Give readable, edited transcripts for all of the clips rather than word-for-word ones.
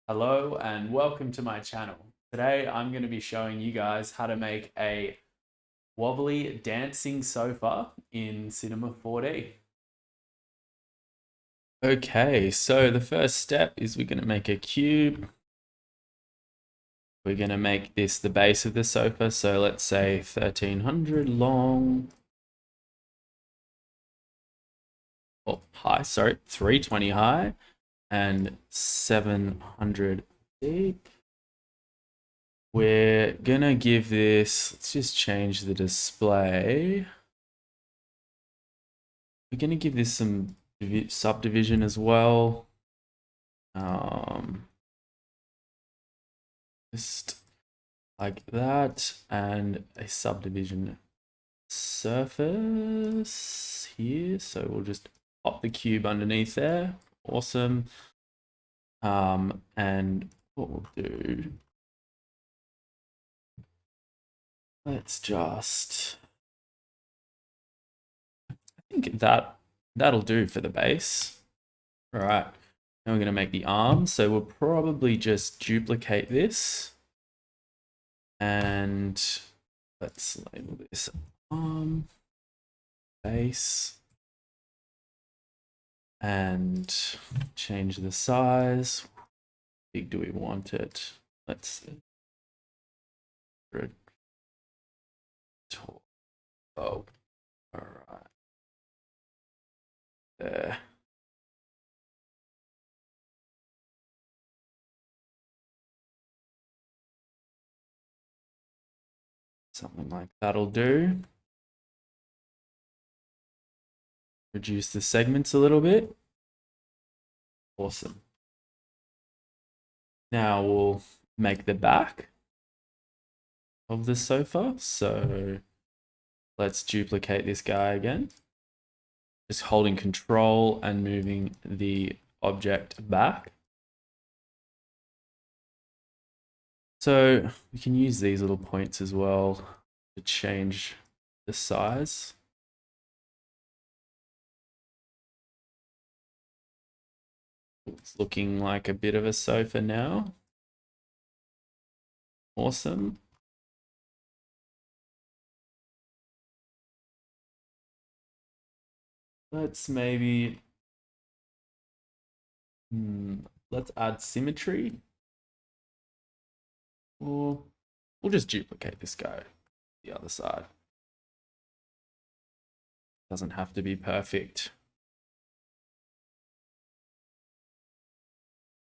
Hello and welcome to my channel. Today I'm going to be showing you guys how to make a wobbly dancing sofa in Cinema 4D. Okay, so the first step is we're going to make a cube. We're going to make this the base of the sofa, so let's say 1300 long. Oh, high, sorry, 320 high and 700 deep. We're gonna give this, let's just change the display. We're gonna give this some subdivision as well. Just like that, and a subdivision surface here. So we'll just pop the cube underneath there. Awesome. And what we'll do, let's just, I think that'll do for the base. All right. Now we're going to make the arms. So we'll probably just duplicate this. And let's label this arm, base. And change the size. How big do we want it? Let's see. Oh, all right. There. Something like that'll do. Reduce the segments a little bit. Awesome. Now we'll make the back of the sofa. So let's duplicate this guy again. Just holding control and moving the object back. So we can use these little points as well to change the size. It's looking like a bit of a sofa now. Awesome. Let's maybe, let's add symmetry. Or we'll just duplicate this guy the other side. Doesn't have to be perfect.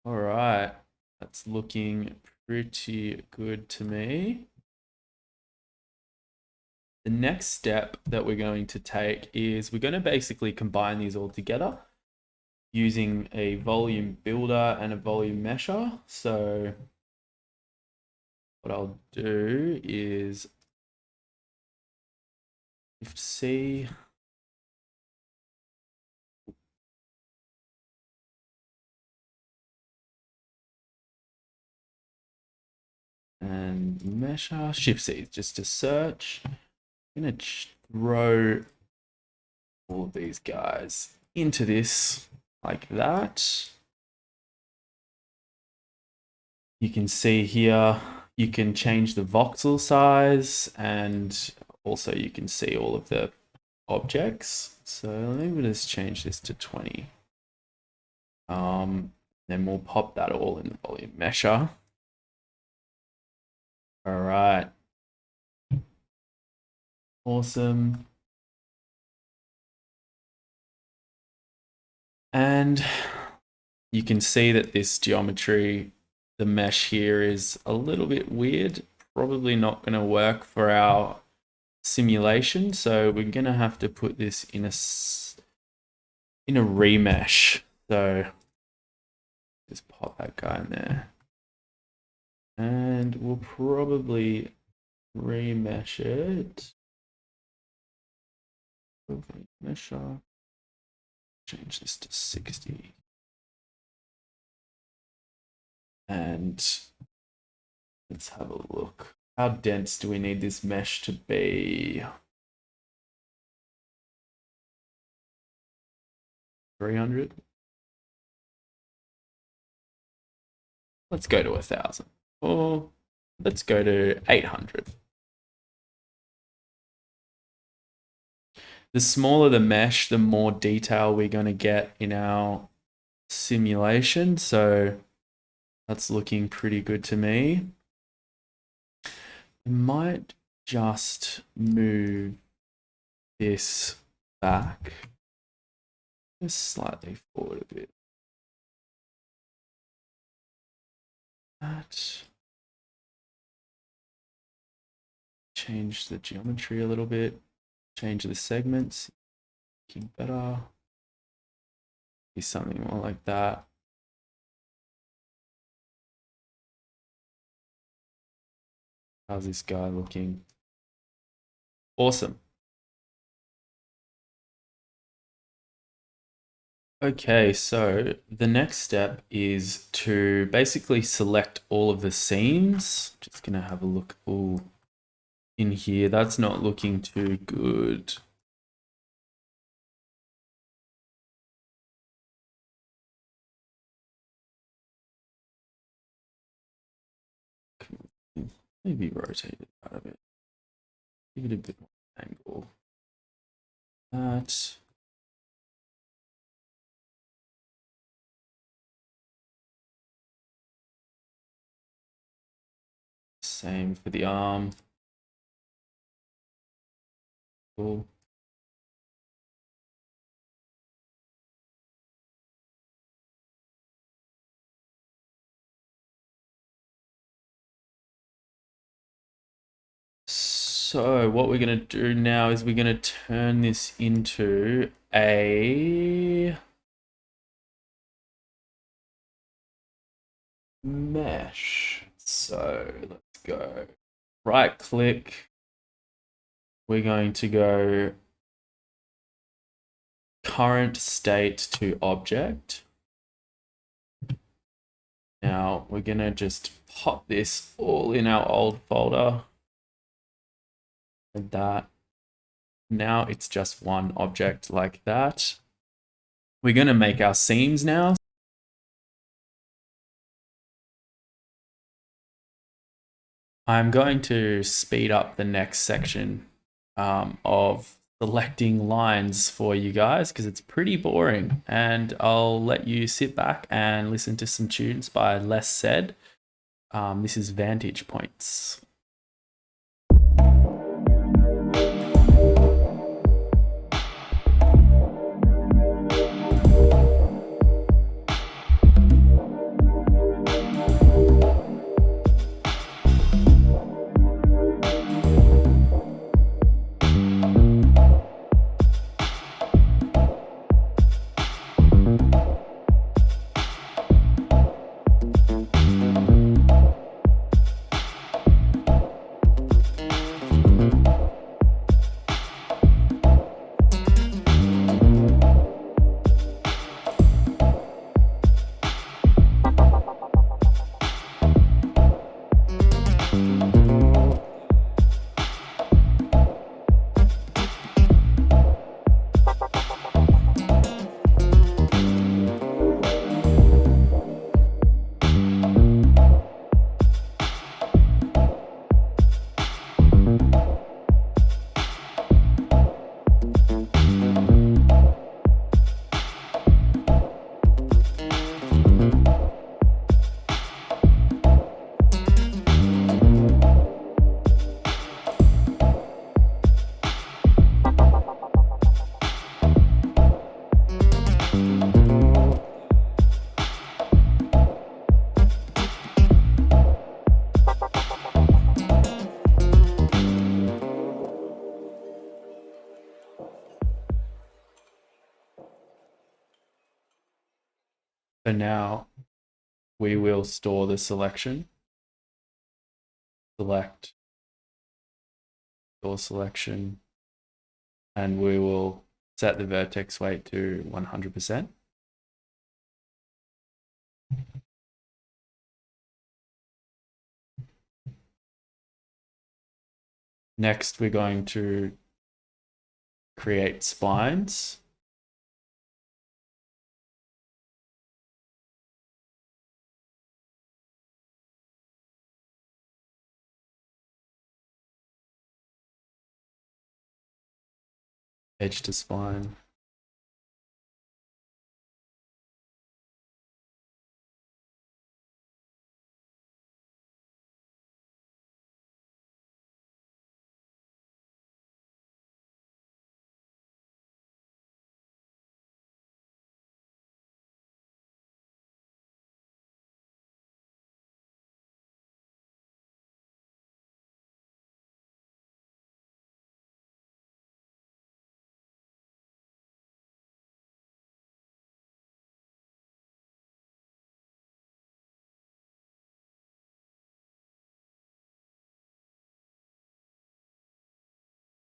All right, that's looking pretty good to me. The next step that we're going to take is we're going to basically combine these all together using a volume builder and a volume mesher. So what I'll do is Shift C. And mesher, Shift C just to search. I'm going to throw all of these guys into this like that. You can see here, you can change the voxel size, and also you can see all of the objects. So let me just change this to 20. Then we'll pop that all in the volume mesher. All right. Awesome. And you can see that this geometry, the mesh here is a little bit weird. Probably not going to work for our simulation. So we're going to have to put this in a remesh. So just pop that guy in there. And we'll probably remesh it. Mesher. Change this to 60. And let's have a look. How dense do we need this mesh to be? 300. let's go to 1,000, or let's go to 800. The smaller the mesh, the more detail we're going to get in our simulation. So that's looking pretty good to me. I might just move this back just slightly forward a bit. That. Change the geometry a little bit. Change the segments. Looking better. Be something more like that. How's this guy looking? Awesome. Okay, so the next step is to basically select all of the seams. Just gonna have a look in here. That's not looking too good. Maybe rotate it out of it. Give it a bit more angle. That. Same for the arm. Cool. So what we're going to do now is we're going to turn this into a mesh. So let's go right click. We're going to go current state to object. Now we're going to just pop this all in our old folder. Like that. Now it's just one object like that. We're going to make our seams now. I'm going to speed up the next section of selecting lines for you guys because it's pretty boring, and I'll let you sit back and listen to some tunes by Less Said. This is Vantage Points. So now we will store the selection. Select, store selection, and we will set the vertex weight to 100%. Next, we're going to create splines. edge to spline.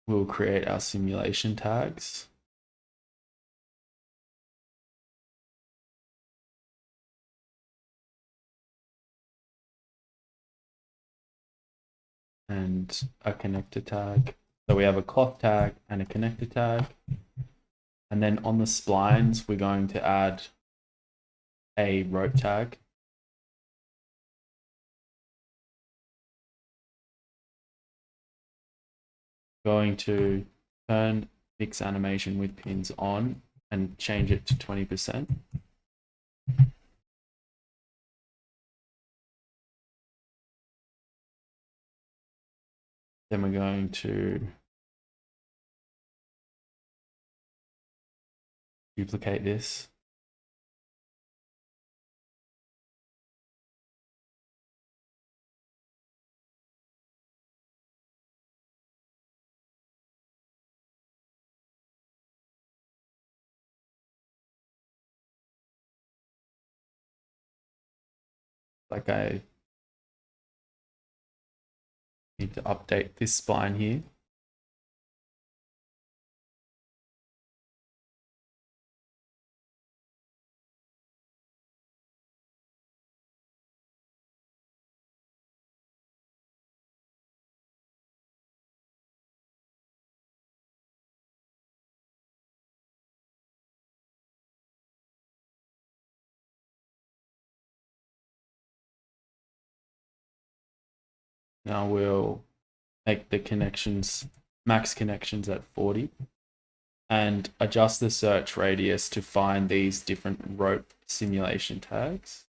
We'll create our simulation tags. And a connector tag. So we have a cloth tag and a connector tag. And then on the splines, we're going to add a rope tag. Going to turn fix animation with pins on and change it to 20%. Then we're going to duplicate this. Like I need to update this spline here. Now we'll make the connections, max connections at 40 and adjust the search radius to find these different rope simulation tags.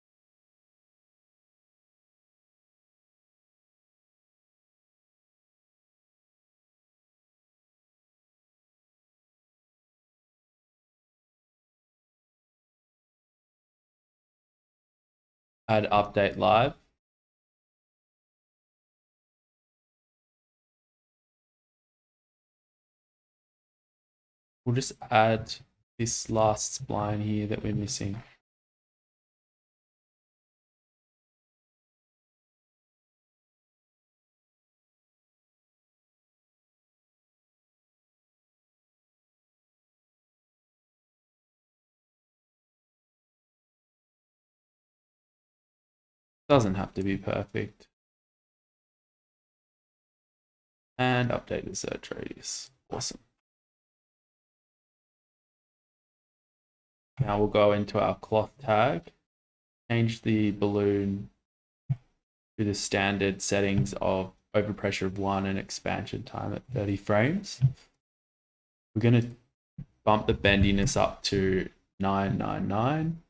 Add update live. We'll just add this last spline here that we're missing. Doesn't have to be perfect. And update the search radius. Awesome. Now we'll go into our cloth tag, change the balloon to the standard settings of overpressure of 1 and expansion time at 30 frames. We're going to bump the bendiness up to 999.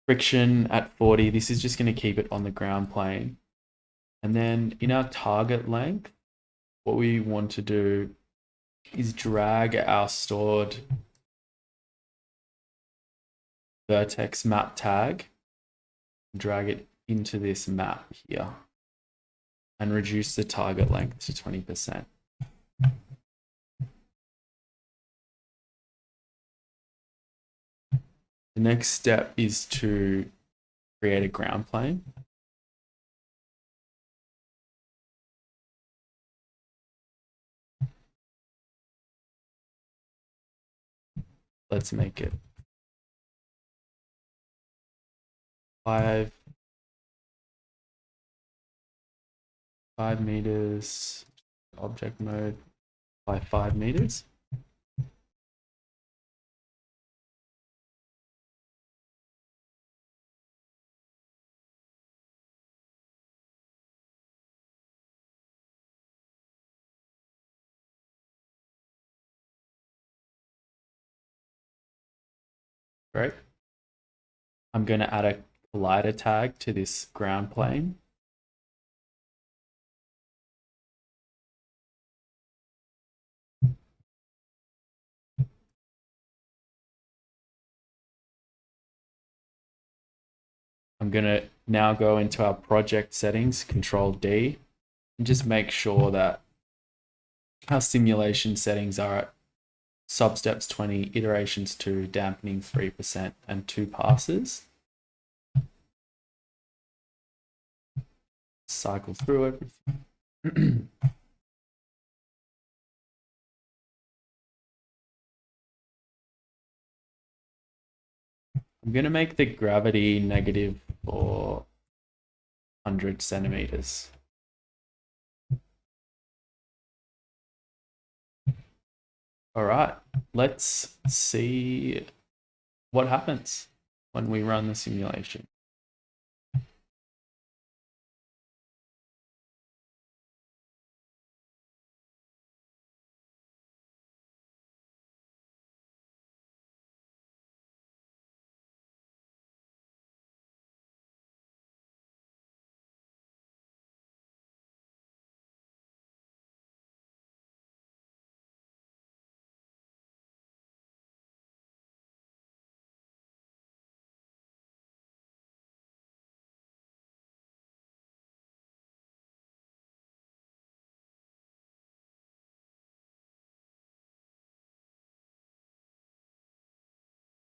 Friction at 40. This is just going to keep it on the ground plane. And then in our target length, what we want to do is drag our stored vertex map tag, drag it into this map here, and reduce the target length to 20%. The next step is to create a ground plane. Let's make it 5 meters, object mode by 5 meters. Great. I'm going to add a collider tag to this ground plane. I'm going to now go into our project settings, Control D, and just make sure that our simulation settings are at substeps 20, iterations 2, dampening 3%, and 2 passes. Cycle through everything. I'm going to make the gravity negative for 100 centimeters. All right, let's see what happens when we run the simulation.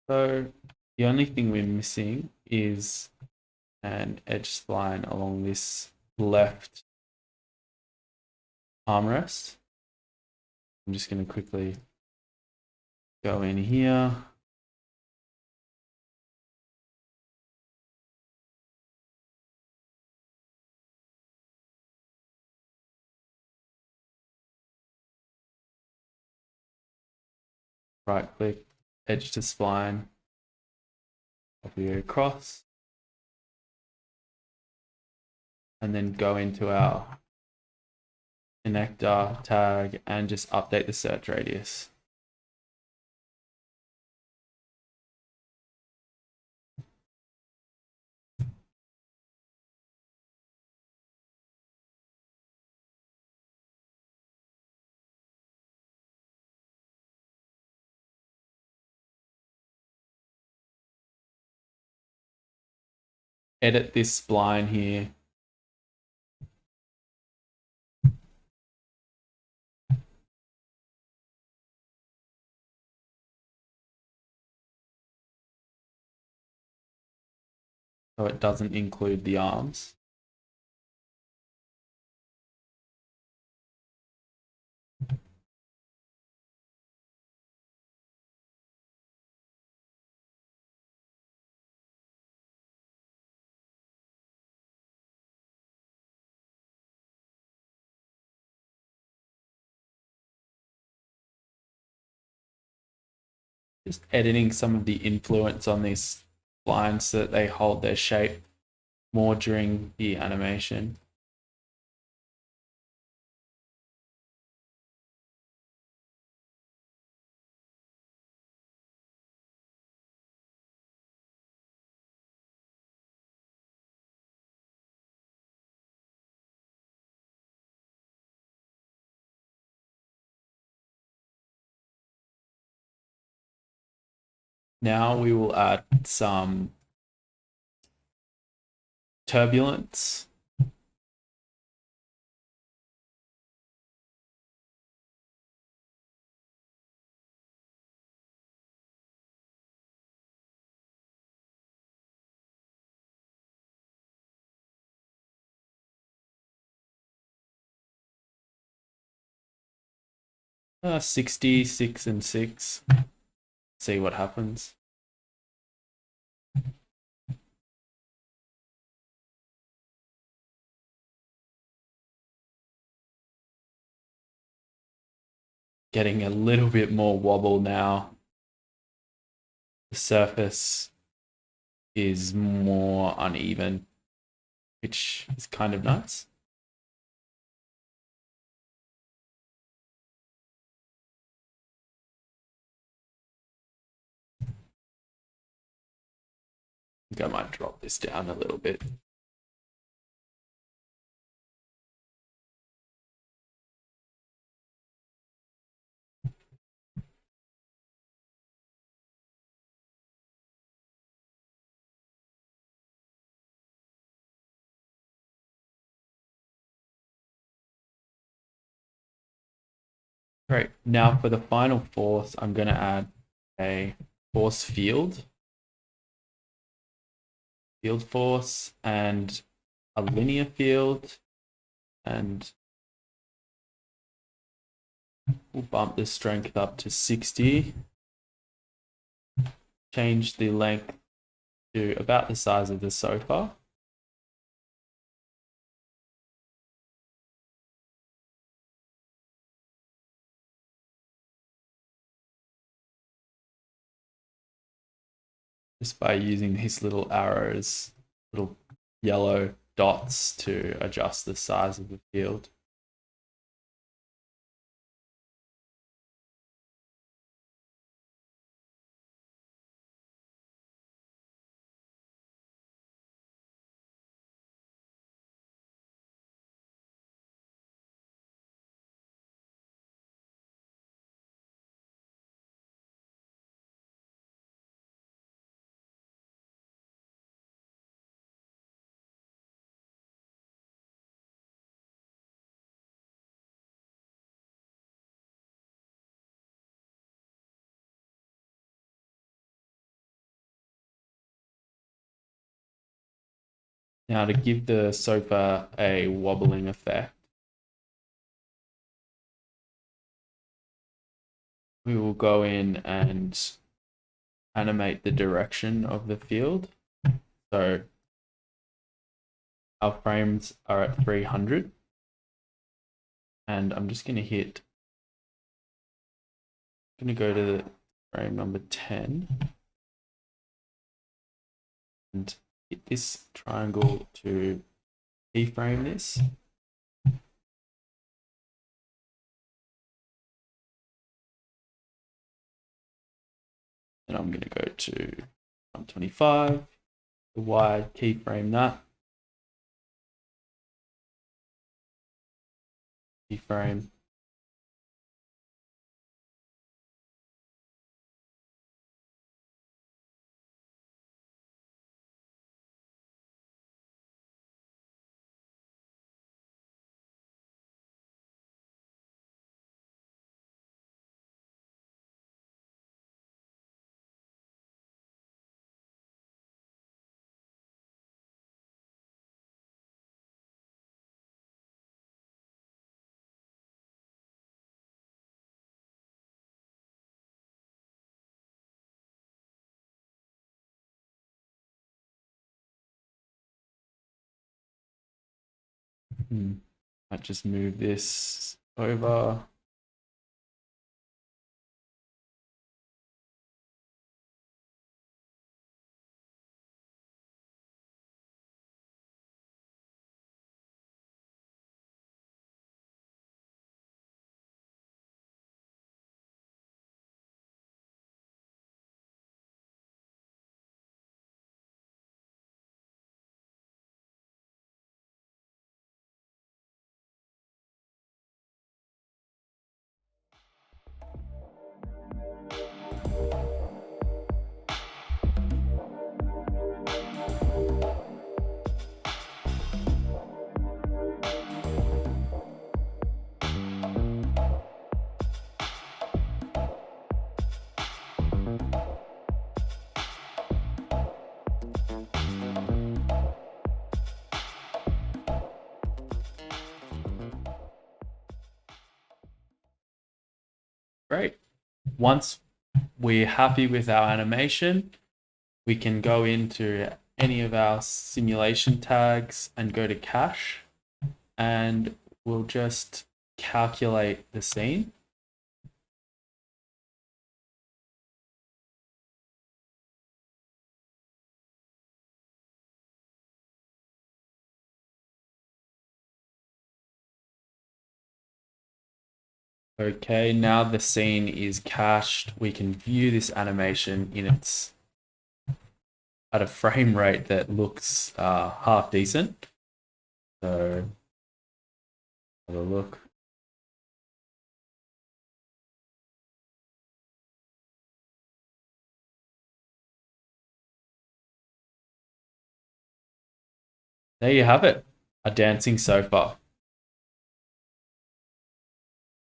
So the only thing we're missing is an edge spline along this left armrest. I'm just going to quickly go in here. Right click, edge to spline, copy it across, and then go into our connector tag and just update the search radius. Edit this spline here. So it doesn't include the arms. Just editing some of the influence on these splines so that they hold their shape more during the animation. Now we will add some turbulence. — 60, 6, and 6. See what happens. Getting a little bit more wobble now. The surface is more uneven, which is kind of nice. think I might drop this down a little bit. Great. Now for the final force, I'm going to add a force field force, and a linear field, and we'll bump the strength up to 60. Change the length to about the size of the sofa. Just by using these little arrows, little yellow dots to adjust the size of the field. Now to give the sofa a wobbling effect, we will go in and animate the direction of the field. So our frames are at 300, and I'm just going to go to the frame number 10 and hit this triangle to keyframe this. And I'm going to go to 125, the wide, keyframe that. Keyframe. Might just move this over. Great. Once we're happy with our animation, we can go into any of our simulation tags and go to cache, and we'll just calculate the scene. Okay, now the scene is cached. We can view this animation in its at a frame rate that looks half decent. So have a look. There you have it, a dancing sofa.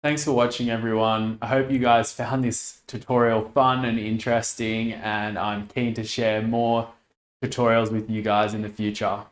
Thanks for watching, everyone. I hope you guys found this tutorial fun and interesting, and I'm keen to share more tutorials with you guys in the future.